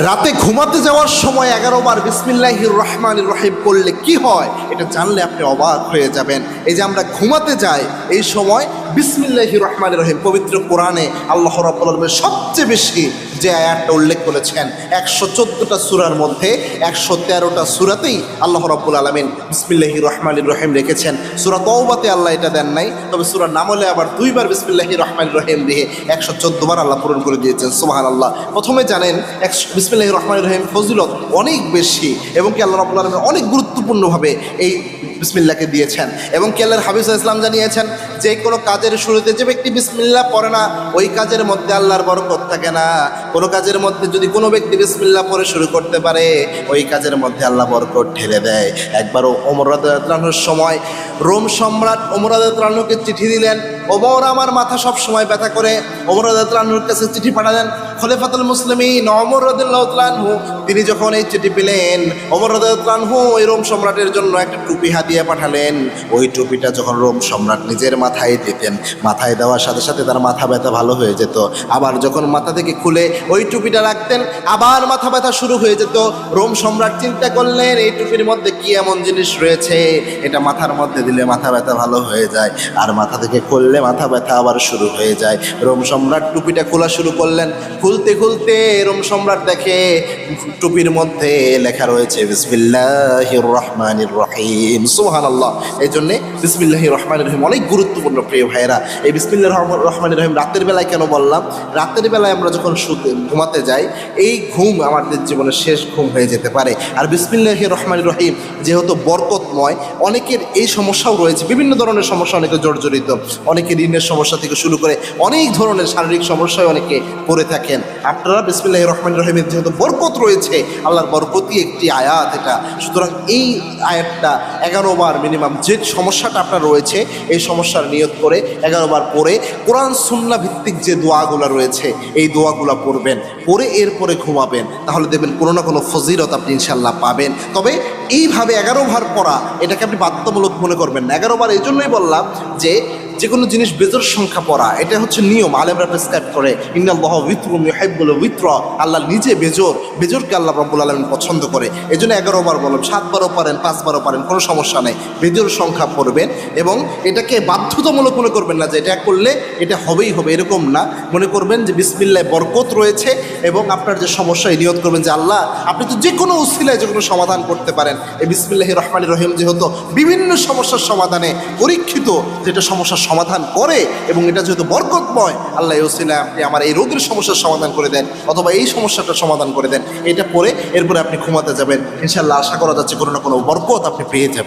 রাতে ঘুমাতে যাওয়ার সময় 11 বার বিসমিল্লাহির রহমানির রহিম পড়লে কি হয় এটা জানলে আপনি অবাক হয়ে যাবেন। এই যে আমরা ঘুমাতে যাই এই সময় বিসমিল্লাহির রহমানির রহিম পবিত্র কোরআনে আল্লাহ রাব্বুল আলামিন সবচেয়ে বেশি যে আয়াতটা উল্লেখ করেছেন 114টা সূরার মধ্যে 113টা সূরাতেই আল্লাহ রাব্বুল আলামিন বিসমিল্লাহির রহমানির রহিম রেখেছেন। সূরা তওবাতে আল্লাহ এটা দেন নাই, তবে সূরা নামলে আবার 2বার বিসমিল্লাহির রহমানির রহিম দিয়ে 114 বার আল্লাহ পূরণ করে দিয়েছেন। সুবহানাল্লাহ। প্রথমে জানেন বিসমিল্লাহির রহমানির রহিম ফজিলত অনেক বেশি এবং কি আল্লাহ রাব্বুল আলামিন অনেক গুরুত্বপূর্ণভাবে এই বিসমিল্লাহকে দিয়েছেন এবং কি আল্লাহর হাবিব সাল্লাল্লাহু আলাইহি ওয়াসাল্লাম জানিয়েছেন যে কোনো কাজের শুরুতে যে ব্যক্তি বিসমিল্লাহ পড়ে না ওই কাজের মধ্যে আল্লাহর বরকত থাকে না। কোনো কাজের মধ্যে যদি কোনো ব্যক্তি বিসমিল্লাহ পড়ে শুরু করতে পারে ওই কাজের মধ্যে আল্লাহ বরকত ঢেলে দেয়। একবারও ওমর রাদিয়াল্লাহু আনহুর সময় রোম সম্রাট ওমর রাদিয়াল্লাহু আনহুকে চিঠি দিলেন। ওমর আমার মাথা সব সময় ব্যথা করে, ওমর রাদিয়াল্লাহু আনহুর কাছে চিঠি পাঠালেন। খলিফাতুল মুসলিমিন ওমর রাদিয়াল্লাহু আনহু তিনি যখন এই চিঠি পেলেন ওমর রাদিয়াল্লাহু আনহু ওই রোম সম্রাটের জন্য একটা টুপি হাদিয়া পাঠালেন। ওই টুপিটা যখন রোম সম্রাট নিজের মাথায় দিতেন মাথায় দেওয়ার সাথে সাথে তার মাথা ব্যথা ভালো হয়ে যেত। আবার যখন মাথা থেকে খুলে ওই টুপিটা রাখতেন আবার মাথা ব্যথা শুরু হয়ে যেত। রোম সম্রাট চিন্তা করলেন এই টুপির মধ্যে কি এমন জিনিস রয়েছে এটা মাথার মধ্যে দিলে মাথা ব্যথা ভালো হয়ে যায় আর মাথা থেকে খুললে মাথা ব্যথা আবার শুরু হয়ে যায়। রোম সম্রাট টুপিটা খোলা শুরু করলেন। খুলতে খুলতে রোম সম্রাট দেখে টুপির মধ্যে লেখা রয়েছে বিসমিল্লাহির রহমানির রহিম। সুবহানাল্লাহ। এই জন্যে বিসমিল্লাহির রহমানির রহিম অনেক গুরুত্বপূর্ণ প্রিয় ভাইয়েরা। এই বিসমিল্লাহির রহমানির রহিম রাতের বেলায় কেন বললাম? রাতের বেলায় আমরা যখন ঘুমাতে যাই এই ঘুম আমাদের জীবনের শেষ ঘুম হয়ে যেতে পারে। আর বিসমিল্লাহির রহমানির রহিম যেহেতু বরকতময় অনেকের এই সমস্যাও রয়েছে, বিভিন্ন ধরনের সমস্যা অনেকে জর্জরিত, অনেকে ঋণের সমস্যা থেকে শুরু করে অনেক ধরনের শারীরিক সমস্যায় অনেকে পড়ে থাকেন। আপনারা বিসমিল্লাহির রহমানির রহিমের যেহেতু বরকত রয়েছে আল্লাহর বরকতই একটি আয়াত এটা, সুতরাং এই আয়াতটা 11 বার মিনিমাম যে সমস্যাটা আপনার রয়েছে এই সমস্যার নিয়ত করে 11 বার পড়ে কোরআন সুন্নাহ ভিত্তিক যে দোয়াগুলো রয়েছে এই দোয়াগুলো পড়বেন, পড়ে এরপরে ঘুমাবেন, তাহলে দেখবেন কোনো না কোনো ফজিলত আপনি ইনশাল্লাহ পাবেন। তবে এইভাবে 11 বার পড়া এটাকে আপনি বাধ্যতামূলক মনে করবেন না। 11 বার এই জন্যই বললাম যে কোনো জিনিস বেজোর সংখ্যা পড়া এটা হচ্ছে নিয়ম, আলেমরা প্রেসক্রাইব করে। ইন্নাল্লাহু বিতরুন ইউহিব্বুল বিতর, আল্লাহ নিজে বেজোরকে আল্লাহ রাব্বুল আলামিন পছন্দ করে। এই জন্য 11 বার বললাম, 7 বারও পারেন 5 বারও পারেন, কোনো সমস্যা নেই। বেজোর সংখ্যা পড়বেন এবং এটাকে বাধ্যতামূলক মনে করবেন না যে এটা করলে এটা হবেই হবে, এরকম না। মনে করবেন যে বিসমিল্লাহ বরকত রয়েছে এবং আপনার যে সমস্যা এই নিয়ত করবেন যে আল্লাহ আপনি তো যে কোনো উসিলায় যে কোনো সমাধান করতে পারেন। এই বিসমিল্লাহির রহমানির রহিম যেহেতু বিভিন্ন সমস্যার সমাধানে পরীক্ষিত, যেটা সমস্যার সমাধান করে এবং এটা যেহেতু বরকতময়, আল্লাহ উসিলায় আপনি আমার এই রোগের সমস্যার সমাধান করে দেন অথবা এই সমস্যাটার সমাধান করে দেন। এটা পরে এরপরে আপনি ঘুমাতে যাবেন, ইনশাআল্লাহ আশা করা যাচ্ছে কোনো না কোনো বরকত আপনি পেয়ে যাবেন।